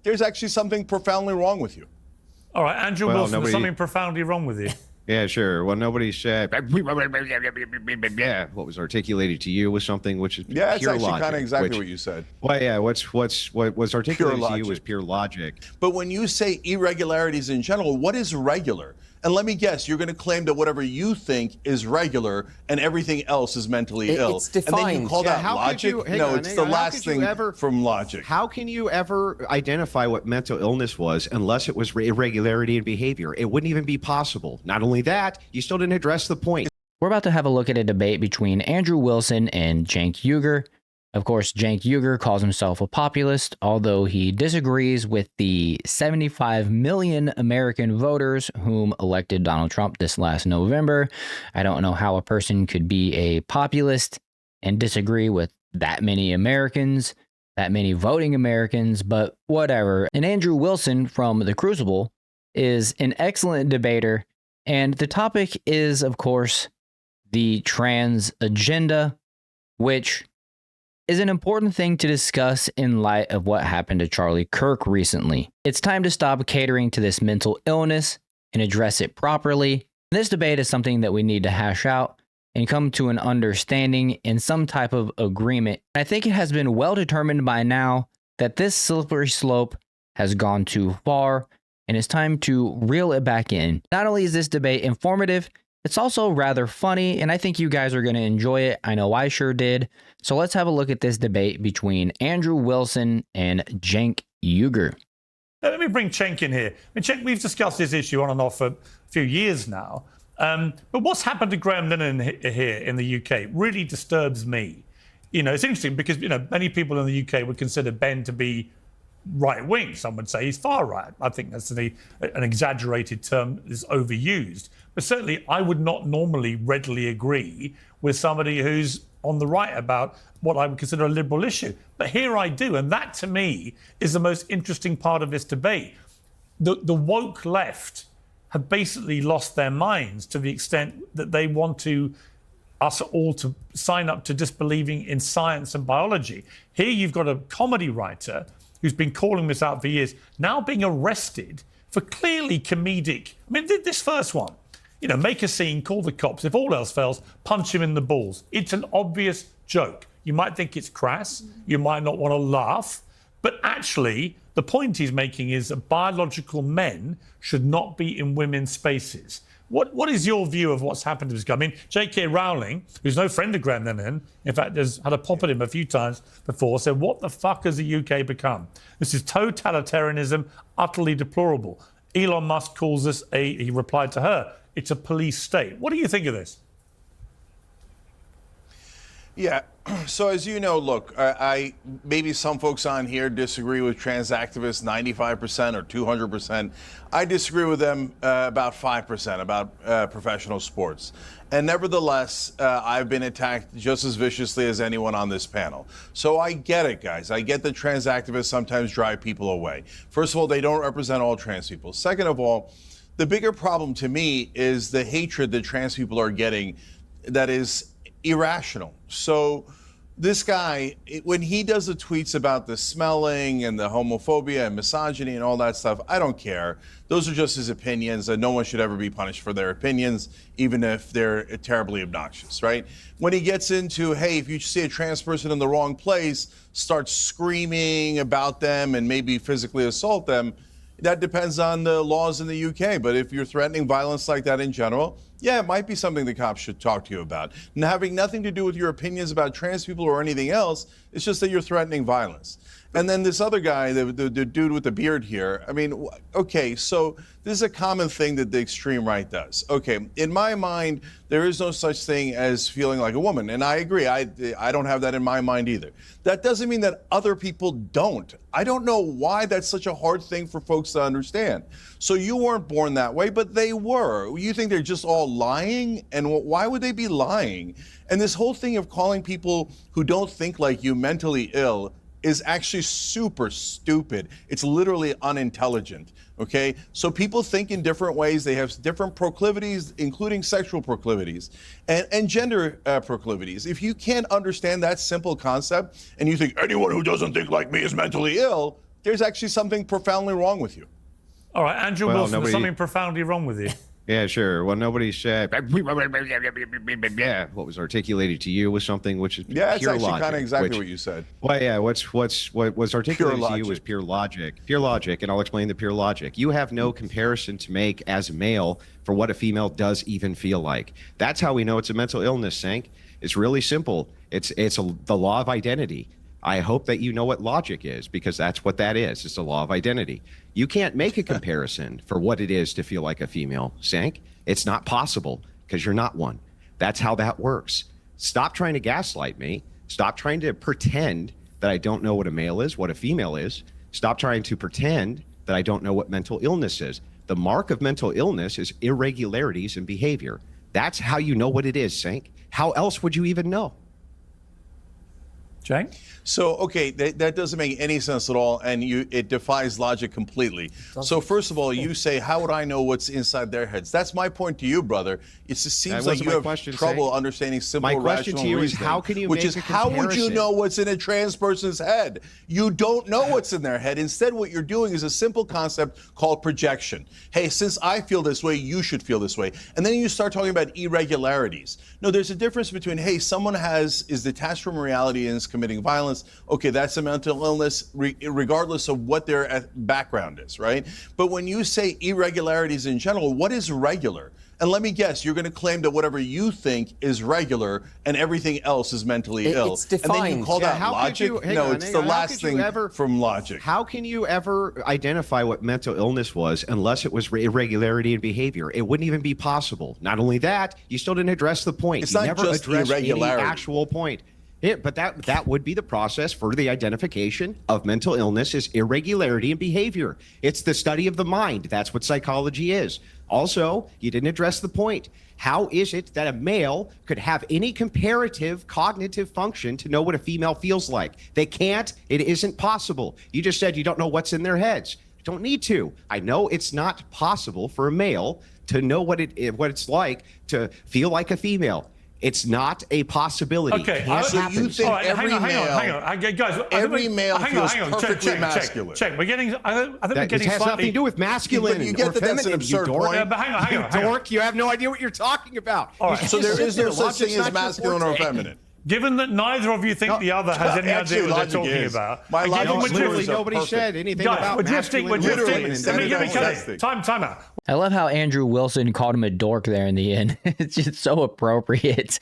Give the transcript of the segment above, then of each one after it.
there's actually something profoundly wrong with you. All right, Andrew Wilson, there's something profoundly wrong with you. Yeah, sure. Well, nobody said, yeah, what was articulated to you was something which is Yeah, it's pure actually logic, kind of exactly what you said. Well, yeah, what was articulated to you was pure logic. But when you say irregularities in general, what is regular? And let me guess, you're going to claim that whatever you think is regular and everything else is mentally ill. It's defined. And then you call that logic? No, it's the last thing from logic. How can you ever identify what mental illness was unless it was irregularity in behavior? It wouldn't even be possible. Not only that, you still didn't address the point. We're about to have a look at a debate between Andrew Wilson and Cenk Uygur. Of course, Cenk Uygur calls himself a populist, although he disagrees with the 75 million American voters whom elected Donald Trump this last November. I don't know how a person could be a populist and disagree with that many Americans, that many voting Americans, but whatever. And Andrew Wilson from The Crucible is an excellent debater, and the topic is, of course, the trans agenda, which is an important thing to discuss in light of what happened to Charlie Kirk recently. It's time to stop catering to this mental illness and address it properly. This debate is something that we need to hash out and come to an understanding and some type of agreement. I think it has been well determined by now that this slippery slope has gone too far and it's time to reel it back in. Not only is this debate informative, it's also rather funny, and I think you guys are going to enjoy it. I know I sure did. So let's have a look at this debate between Andrew Wilson and Cenk Uygur. Let me bring Cenk in here. Cenk, we've discussed this issue on and off for a few years now. But what's happened to Graham Linehan here in the UK really disturbs me. It's interesting because, many people in the UK would consider Ben to be right-wing. Some would say he's far-right. I think that's an exaggerated term that's overused. But certainly I would not normally readily agree with somebody who's on the right about what I would consider a liberal issue. But here I do. And that, to me, is the most interesting part of this debate. The woke left have basically lost their minds to the extent that they want us all to sign up to disbelieving in science and biology. Here you've got a comedy writer who's been calling this out for years, now being arrested for clearly comedic. This first one, make a scene, call the cops. If all else fails, punch him in the balls. It's an obvious joke. You might think it's crass. You might not want to laugh. But actually, the point he's making is that biological men should not be in women's spaces. What is your view of what's happened to this guy? J.K. Rowling, who's no friend of Graham Linehan, in fact, has had a pop at him a few times before, said, what the fuck has the UK become? This is totalitarianism, utterly deplorable. Elon Musk calls this he replied to her, it's a police state. What do you think of this? Yeah, so as you know, look, maybe some folks on here disagree with trans activists 95% or 200%. I disagree with them about 5% about professional sports. And nevertheless, I've been attacked just as viciously as anyone on this panel. So I get it, guys. I get that trans activists sometimes drive people away. First of all, they don't represent all trans people. Second of all, the bigger problem to me is the hatred that trans people are getting that is irrational. So this guy, when he does the tweets about the smelling and the homophobia and misogyny and all that stuff, I don't care. Those are just his opinions, and no one should ever be punished for their opinions, even if they're terribly obnoxious, right? When he gets into, hey, if you see a trans person in the wrong place, start screaming about them and maybe physically assault them, that depends on the laws in the UK. But if you're threatening violence like that in general, yeah, it might be something the cops should talk to you about. And having nothing to do with your opinions about trans people or anything else, it's just that you're threatening violence. And then this other guy, the dude with the beard here, okay, so this is a common thing that the extreme right does. Okay, in my mind, there is no such thing as feeling like a woman. And I agree, I don't have that in my mind either. That doesn't mean that other people don't. I don't know why that's such a hard thing for folks to understand. So you weren't born that way, but they were. You think they're just all lying? And why would they be lying? And this whole thing of calling people who don't think like you mentally ill is actually super stupid. It's literally unintelligent, okay? So people think in different ways. They have different proclivities, including sexual proclivities and gender proclivities. If you can't understand that simple concept and you think anyone who doesn't think like me is mentally ill, there's actually something profoundly wrong with you. All right, Andrew Well, Wilson, there's nobody- something profoundly wrong with you. Yeah, sure. Well, nobody said. Yeah, what was articulated to you was something which is Yeah, it's pure actually logic, kind of exactly which- what you said. Well, yeah. What was articulated to you logic. was pure logic. Pure logic, and I'll explain the pure logic. You have no comparison to make as a male for what a female does even feel like. That's how we know it's a mental illness, Cenk. It's really simple. It's the law of identity. I hope that you know what logic is, because that's what that is. It's the law of identity. You can't make a comparison for what it is to feel like a female, Cenk. It's not possible because you're not one. That's how that works. Stop trying to gaslight me. Stop trying to pretend that I don't know what a male is, what a female is. Stop trying to pretend that I don't know what mental illness is. The mark of mental illness is irregularities in behavior. That's how you know what it is, Cenk. How else would you even know? Cenk? So, okay, that doesn't make any sense at all, and it defies logic completely. So, first of all, you say, how would I know what's inside their heads? That's my point to you, brother. It just seems like wasn't you my have question, trouble Cenk. understanding simple, My question rational to you is, reasoning, how can you which make is, a how would you comparison? know what's in a trans person's head? You don't know what's in their head. Instead, what you're doing is a simple concept called projection. Hey, since I feel this way, you should feel this way. And then you start talking about irregularities. No, there's a difference between, hey, someone is detached from reality and is committing violence. Okay, that's a mental illness, regardless of what their background is, right? But when you say irregularities in general, what is regular? And let me guess, you're going to claim that whatever you think is regular and everything else is mentally ill. It's And then you defined. call Yeah, that how could logic? you- hang No, on, it's hang the on. How last could you thing ever- from logic. How can you ever identify what mental illness was unless it was irregularity in behavior? It wouldn't even be possible. Not only that, you still didn't address the point. It's You not never just addressed any irregularity. actual point. Yeah, but that would be the process for the identification of mental illness is irregularity in behavior. It's the study of the mind. That's what psychology is. Also, you didn't address the point. How is it that a male could have any comparative cognitive function to know what a female feels like? They can't. It isn't possible. You just said you don't know what's in their heads. You don't need to. I know it's not possible for a male to know what it's like to feel like a female. It's not a possibility. Okay, Can't so happen. you think all right, every hang male- on. Guys, every male feels perfectly masculine. Check. We're getting. I think we're That getting has slightly. nothing to do with masculine But you get or that that's an feminine, you absurd dork. point. Yeah, but hang on. You dork, you have no idea what you're talking about. All right. You So just there sit is no there. such Logic's thing as not your masculine or forte. feminine. Given that neither of you think No, the other has any actually, idea what logic they're talking is. about, My and logic given is we're Literally drifting- nobody perfect. said anything Guys, about we're drifting. masculine or Literally, feminine. standard Let me testing. time out. I love how Andrew Wilson called him a dork there in the end. It's just so appropriate.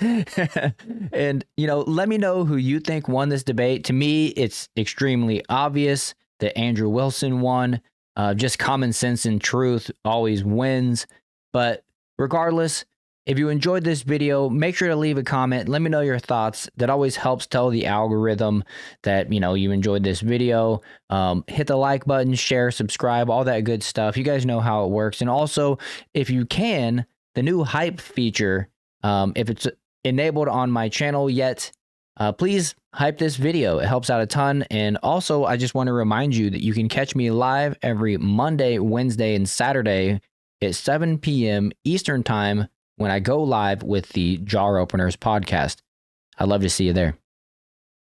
And, let me know who you think won this debate. To me, it's extremely obvious that Andrew Wilson won. Just common sense and truth always wins. But regardless, if you enjoyed this video, make sure to leave a comment. Let me know your thoughts. That always helps tell the algorithm that, you enjoyed this video. Hit the like button, share, subscribe, all that good stuff. You guys know how it works. And also, if you can, the new hype feature, if it's enabled on my channel yet, please hype this video. It helps out a ton. And also, I just want to remind you that you can catch me live every Monday, Wednesday, and Saturday at 7 p.m. Eastern Time when I go live with the Jar Openers podcast. I'd love to see you there.